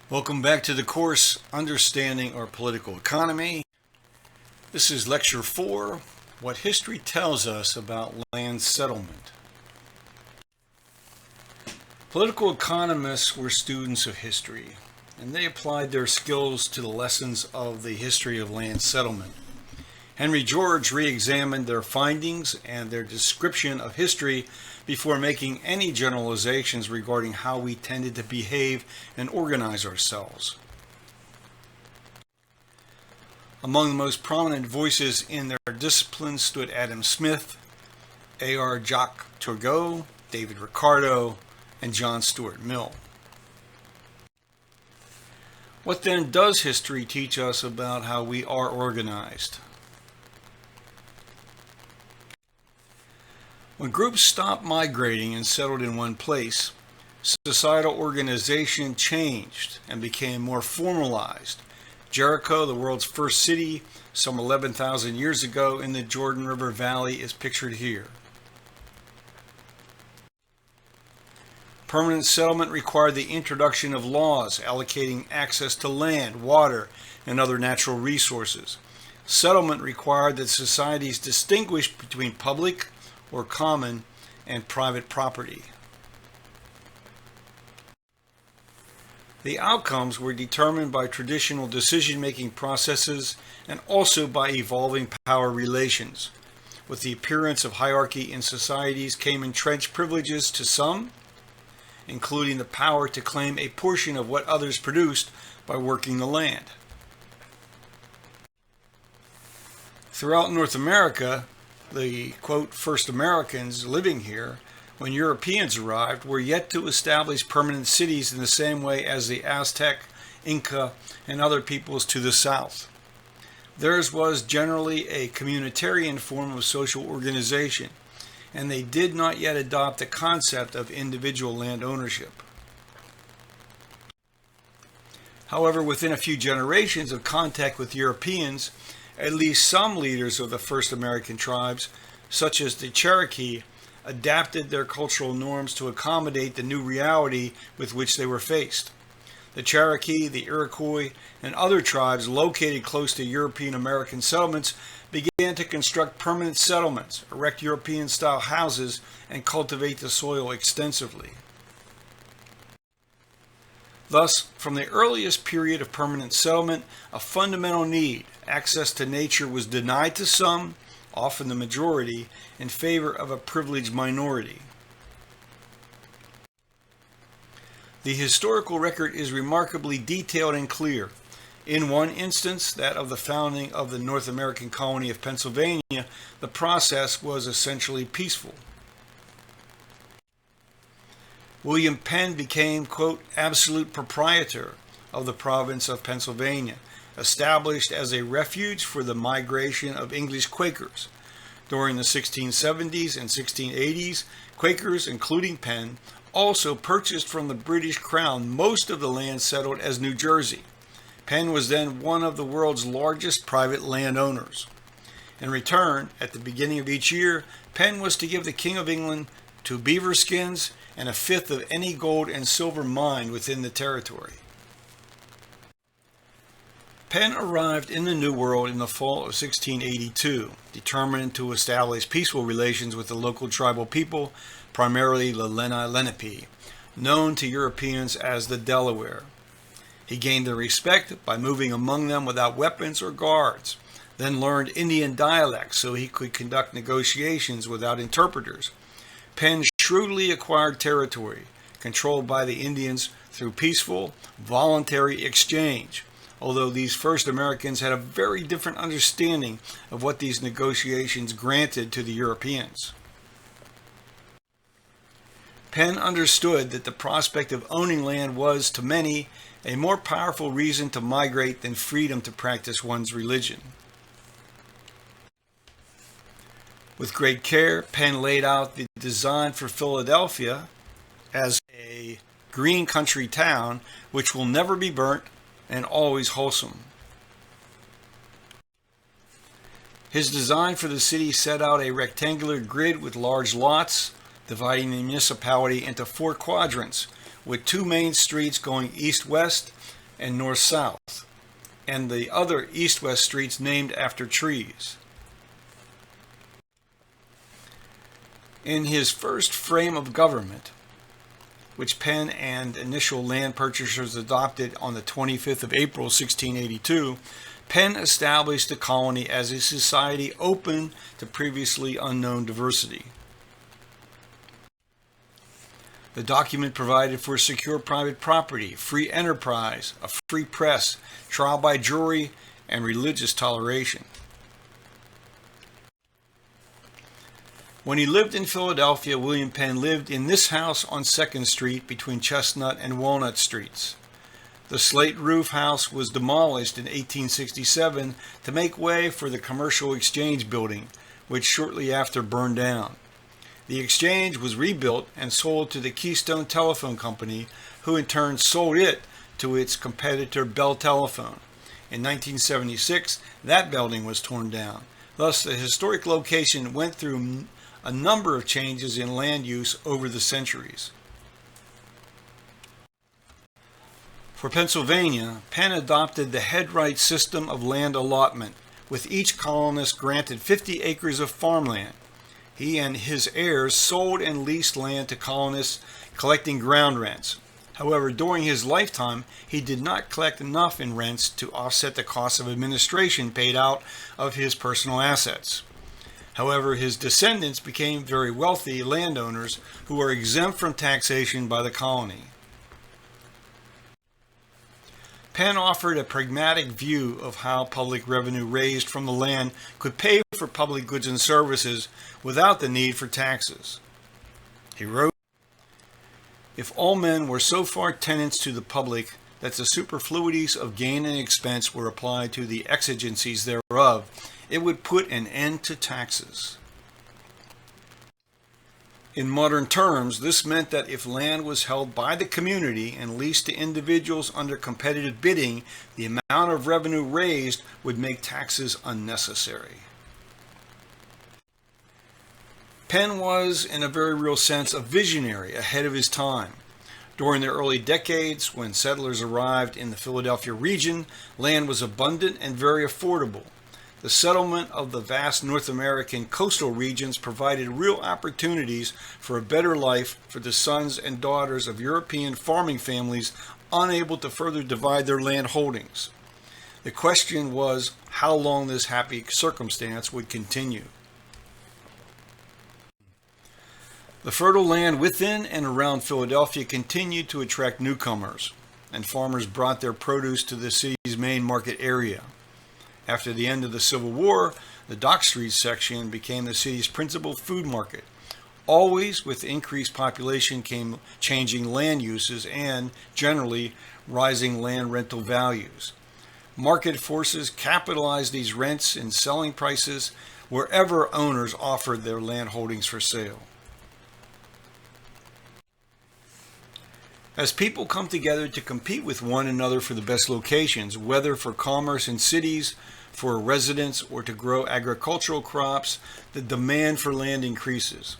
Welcome back to the course, Understanding Our Political Economy. This is Lecture 4, What History Tells Us About Land Settlement. Political economists were students of history, and they applied their skills to the lessons of the history of land settlement. Henry George re-examined their findings and their description of history before making any generalizations regarding how we tended to behave and organize ourselves. Among the most prominent voices in their discipline stood Adam Smith, A.R. Jacques Turgot, David Ricardo, and John Stuart Mill. What then does history teach us about how we are organized? When groups stopped migrating and settled in one place, societal organization changed and became more formalized. Jericho, the world's first city, some 11,000 years ago in the Jordan River Valley, is pictured here. Permanent settlement required the introduction of laws allocating access to land, water, and other natural resources. Settlement required that societies distinguish between public or common and private property. The outcomes were determined by traditional decision-making processes and also by evolving power relations. With the appearance of hierarchy in societies came entrenched privileges to some, including the power to claim a portion of what others produced by working the land. Throughout North America, the, quote, first Americans living here, when Europeans arrived, were yet to establish permanent cities in the same way as the Aztec, Inca, and other peoples to the south. Theirs was generally a communitarian form of social organization, and they did not yet adopt the concept of individual land ownership. However, within a few generations of contact with Europeans, at least some leaders of the first American tribes, such as the Cherokee, adapted their cultural norms to accommodate the new reality with which they were faced. The Cherokee, the Iroquois, and other tribes located close to European American settlements began to construct permanent settlements, erect European-style houses, and cultivate the soil extensively. Thus, from the earliest period of permanent settlement, a fundamental need, access to nature, was denied to some, often the majority, in favor of a privileged minority. The historical record is remarkably detailed and clear. In one instance, that of the founding of the North American colony of Pennsylvania, the process was essentially peaceful. William Penn became, quote, absolute proprietor of the province of Pennsylvania, established as a refuge for the migration of English Quakers. During the 1670s and 1680s, Quakers, including Penn, also purchased from the British Crown most of the land settled as New Jersey. Penn was then one of the world's largest private landowners. In return, at the beginning of each year, Penn was to give the King of England 2 beaver skins and a fifth of any gold and silver mined within the territory. Penn arrived in the New World in the fall of 1682, determined to establish peaceful relations with the local tribal people, primarily the Lenape, known to Europeans as the Delaware. He gained their respect by moving among them without weapons or guards, then learned Indian dialects so he could conduct negotiations without interpreters. Penn shrewdly acquired territory, controlled by the Indians through peaceful, voluntary exchange, although these first Americans had a very different understanding of what these negotiations granted to the Europeans. Penn understood that the prospect of owning land was, to many, a more powerful reason to migrate than freedom to practice one's religion. With great care, Penn laid out the design for Philadelphia as a green country town which will never be burnt and always wholesome. His design for the city set out a rectangular grid with large lots, dividing the municipality into 4 quadrants, with two main streets going east-west and north-south, and the other east-west streets named after trees. In his first frame of government, which Penn and initial land purchasers adopted on the 25th of April, 1682, Penn established the colony as a society open to previously unknown diversity. The document provided for secure private property, free enterprise, a free press, trial by jury, and religious toleration. When he lived in Philadelphia, William Penn lived in this house on 2nd Street between Chestnut and Walnut Streets. The slate roof house was demolished in 1867 to make way for the Commercial Exchange building, which shortly after burned down. The exchange was rebuilt and sold to the Keystone Telephone Company, who in turn sold it to its competitor Bell Telephone. In 1976, that building was torn down. Thus, the historic location went through a number of changes in land use over the centuries. For Pennsylvania, Penn adopted the headright system of land allotment, with each colonist granted 50 acres of farmland. He and his heirs sold and leased land to colonists, collecting ground rents. However, during his lifetime, he did not collect enough in rents to offset the cost of administration paid out of his personal assets. However, his descendants became very wealthy landowners who were exempt from taxation by the colony. Penn offered a pragmatic view of how public revenue raised from the land could pay for public goods and services without the need for taxes. He wrote, "If all men were so far tenants to the public that the superfluities of gain and expense were applied to the exigencies thereof, it would put an end to taxes." In modern terms, this meant that if land was held by the community and leased to individuals under competitive bidding, the amount of revenue raised would make taxes unnecessary. Penn was, in a very real sense, a visionary ahead of his time. During the early decades, when settlers arrived in the Philadelphia region, land was abundant and very affordable. The settlement of the vast North American coastal regions provided real opportunities for a better life for the sons and daughters of European farming families unable to further divide their land holdings. The question was how long this happy circumstance would continue. The fertile land within and around Philadelphia continued to attract newcomers, and farmers brought their produce to the city's main market area. After the end of the Civil War, the Dock Street section became the city's principal food market. Always with increased population came changing land uses and, generally, rising land rental values. Market forces capitalized these rents and selling prices wherever owners offered their land holdings for sale. As people come together to compete with one another for the best locations, whether for commerce in cities, for residence, or to grow agricultural crops, the demand for land increases.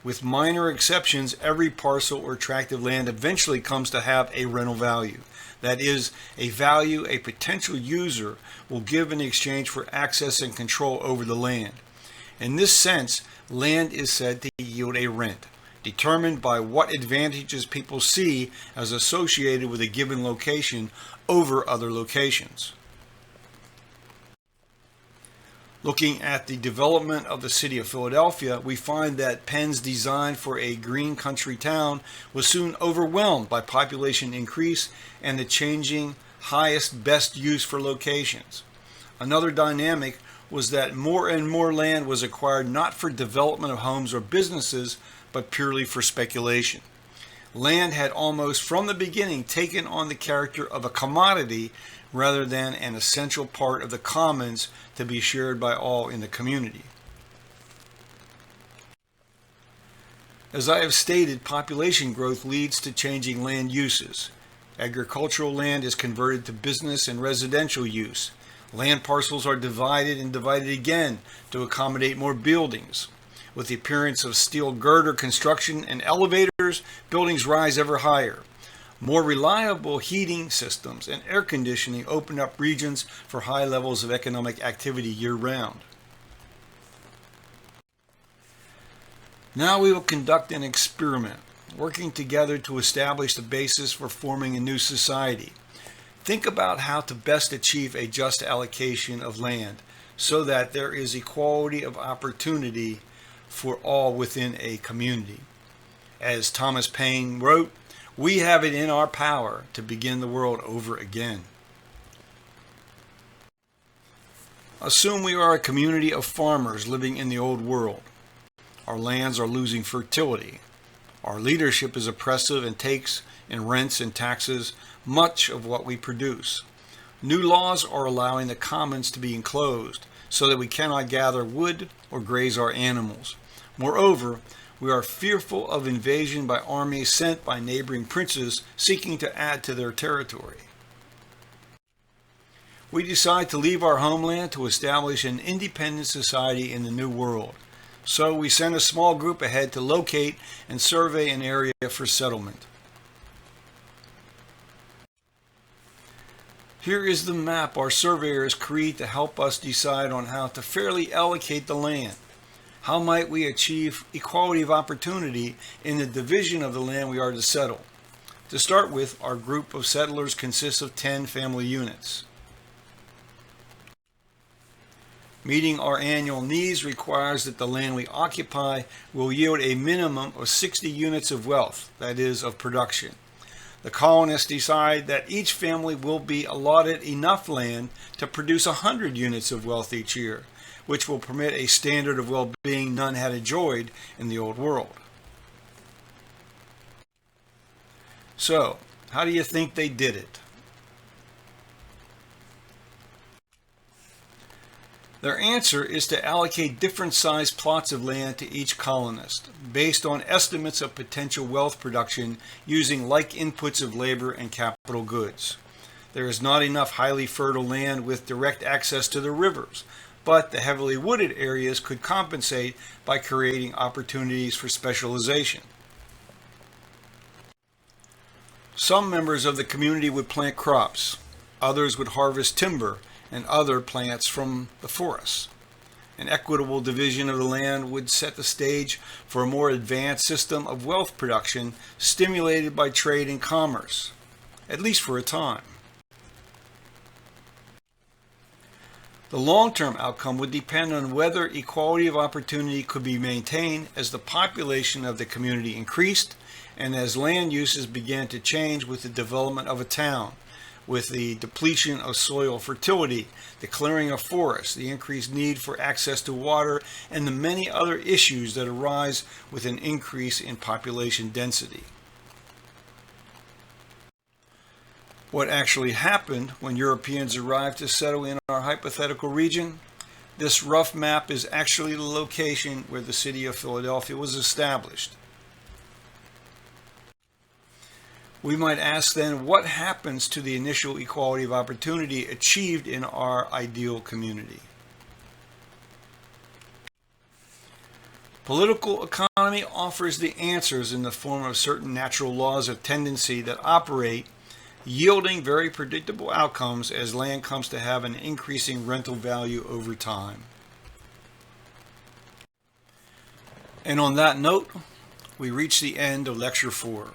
With minor exceptions, every parcel or tract of land eventually comes to have a rental value. That is, a value a potential user will give in exchange for access and control over the land. In this sense, land is said to yield a rent, determined by what advantages people see as associated with a given location over other locations. Looking at the development of the city of Philadelphia, we find that Penn's design for a green country town was soon overwhelmed by population increase and the changing highest best use for locations. Another dynamic was that more and more land was acquired not for development of homes or businesses, but purely for speculation. Land had almost from the beginning taken on the character of a commodity rather than an essential part of the commons to be shared by all in the community. As I have stated, population growth leads to changing land uses. Agricultural land is converted to business and residential use. Land parcels are divided and divided again to accommodate more buildings. With the appearance of steel girder construction and elevators, buildings rise ever higher. More reliable heating systems and air conditioning open up regions for high levels of economic activity year-round. Now we will conduct an experiment, working together to establish the basis for forming a new society. Think about how to best achieve a just allocation of land so that there is equality of opportunity for all within a community. As Thomas Paine wrote, we have it in our power to begin the world over again. Assume we are a community of farmers living in the old world. Our lands are losing fertility. Our leadership is oppressive and takes in rents and taxes much of what we produce. New laws are allowing the commons to be enclosed so that we cannot gather wood or graze our animals. Moreover, we are fearful of invasion by armies sent by neighboring princes seeking to add to their territory. We decide to leave our homeland to establish an independent society in the New World. So we send a small group ahead to locate and survey an area for settlement. Here is the map our surveyors create to help us decide on how to fairly allocate the land. How might we achieve equality of opportunity in the division of the land we are to settle? To start with, our group of settlers consists of 10 family units. Meeting our annual needs requires that the land we occupy will yield a minimum of 60 units of wealth, that is, of production. The colonists decide that each family will be allotted enough land to produce 100 units of wealth each year, which will permit a standard of well-being none had enjoyed in the old world. So, how do you think they did it? Their answer is to allocate different sized plots of land to each colonist, based on estimates of potential wealth production using like inputs of labor and capital goods. There is not enough highly fertile land with direct access to the rivers, but the heavily wooded areas could compensate by creating opportunities for specialization. Some members of the community would plant crops, others would harvest timber and other plants from the forests. An equitable division of the land would set the stage for a more advanced system of wealth production stimulated by trade and commerce, at least for a time. The long-term outcome would depend on whether equality of opportunity could be maintained as the population of the community increased and as land uses began to change with the development of a town, with the depletion of soil fertility, the clearing of forests, the increased need for access to water, and the many other issues that arise with an increase in population density. What actually happened when Europeans arrived to settle in our hypothetical region? This rough map is actually the location where the city of Philadelphia was established. We might ask then, what happens to the initial equality of opportunity achieved in our ideal community? Political economy offers the answers in the form of certain natural laws of tendency that operate, yielding very predictable outcomes as land comes to have an increasing rental value over time. And on that note, we reach the end of Lecture 4.